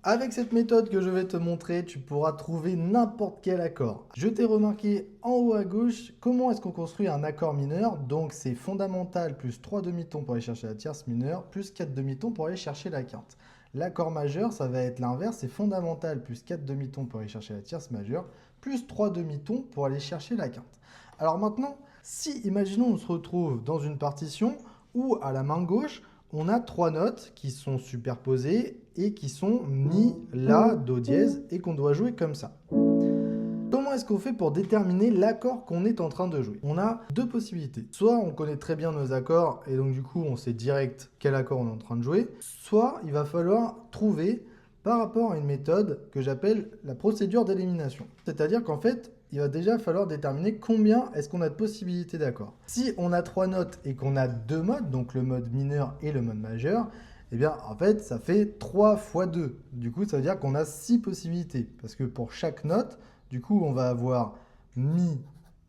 Avec cette méthode que je vais te montrer, tu pourras trouver n'importe quel accord. Je t'ai remarqué en haut à gauche comment est-ce qu'on construit un accord mineur. Donc c'est fondamental plus 3 demi-tons pour aller chercher la tierce mineure, plus 4 demi-tons pour aller chercher la quinte. L'accord majeur, ça va être l'inverse, c'est fondamental plus 4 demi-tons pour aller chercher la tierce majeure, plus 3 demi-tons pour aller chercher la quinte. Alors maintenant, si imaginons on se retrouve dans une partition où à la main gauche, on a 3 notes qui sont superposées et qui sont Mi, La, Do dièse et qu'on doit jouer comme ça. Comment est-ce qu'on fait pour déterminer l'accord qu'on est en train de jouer? On a deux possibilités. Soit on connaît très bien nos accords et donc du coup on sait direct quel accord on est en train de jouer. Soit il va falloir trouver par rapport à une méthode que j'appelle la procédure d'élimination. C'est-à-dire qu'en fait, il va déjà falloir déterminer combien est-ce qu'on a de possibilités d'accords. Si on a 3 notes et qu'on a 2 modes, donc le mode mineur et le mode majeur, eh bien en fait ça fait 3 fois 2. Du coup ça veut dire qu'on a 6 possibilités. Parce que pour chaque note, du coup on va avoir Mi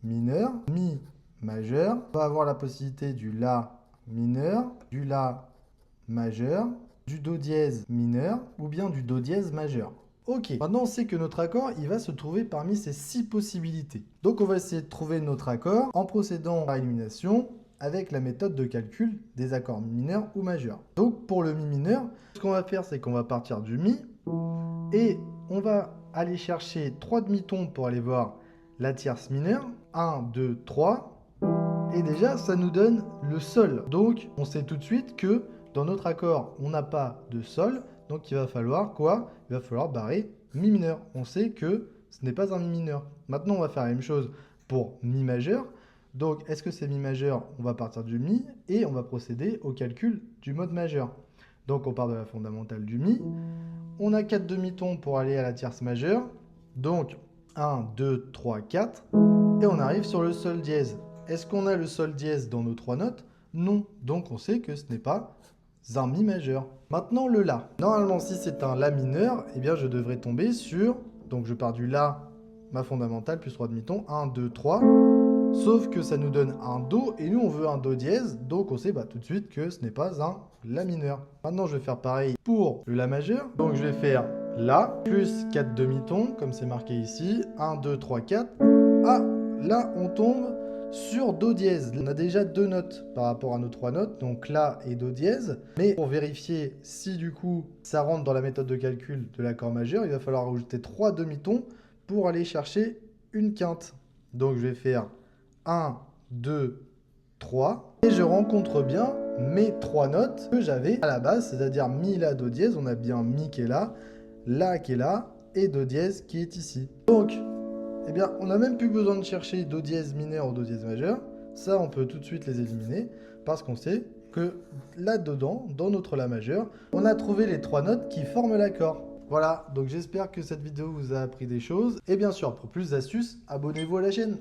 mineur, Mi majeur, on va avoir la possibilité du La mineur, du La majeur, du Do dièse mineur ou bien du Do dièse majeur. Ok, maintenant on sait que notre accord, il va se trouver parmi ces 6 possibilités. Donc on va essayer de trouver notre accord en procédant par élimination avec la méthode de calcul des accords mineurs ou majeurs. Donc pour le Mi mineur, ce qu'on va faire, c'est qu'on va partir du Mi et on va aller chercher 3 demi-tons pour aller voir la tierce mineure. 1, 2, 3. Et déjà, ça nous donne le Sol. Donc on sait tout de suite que dans notre accord, on n'a pas de Sol. Donc il va falloir quoi? Il va falloir barrer Mi mineur. On sait que ce n'est pas un Mi mineur. Maintenant, on va faire la même chose pour Mi majeur. Donc, est-ce que c'est Mi majeur? On va partir du Mi et on va procéder au calcul du mode majeur. Donc, on part de la fondamentale du Mi. On a 4 demi-tons pour aller à la tierce majeure. Donc, 1, 2, 3, 4. Et on arrive sur le Sol dièse. Est-ce qu'on a le Sol dièse dans nos 3 notes? Non. Donc, on sait que ce n'est pas un Mi majeur. Maintenant, le La. Normalement, si c'est un La mineur, eh bien, je devrais tomber sur... Donc, je pars du La, ma fondamentale, plus 3 demi-tons. 1, 2, 3. Sauf que ça nous donne un Do, et nous, on veut un Do dièse. Donc, on sait tout de suite que ce n'est pas un La mineur. Maintenant, je vais faire pareil pour le La majeur. Donc, je vais faire La, plus 4 demi-tons, comme c'est marqué ici. 1, 2, 3, 4. Ah, là, on tombe sur Do dièse. On a déjà 2 notes par rapport à nos 3 notes, donc La et Do dièse. Mais pour vérifier si du coup ça rentre dans la méthode de calcul de l'accord majeur, il va falloir rajouter 3 demi-tons pour aller chercher une quinte. Donc je vais faire 1, 2, 3. Et je rencontre bien mes 3 notes que j'avais à la base, c'est-à-dire Mi, La, Do dièse. On a bien Mi qui est là, La qui est là et Do dièse qui est ici. Donc, eh bien, on n'a même plus besoin de chercher Do dièse mineur ou Do dièse majeur. Ça, on peut tout de suite les éliminer parce qu'on sait que là-dedans, dans notre La majeur, on a trouvé les 3 notes qui forment l'accord. Voilà, donc j'espère que cette vidéo vous a appris des choses. Et bien sûr, pour plus d'astuces, abonnez-vous à la chaîne.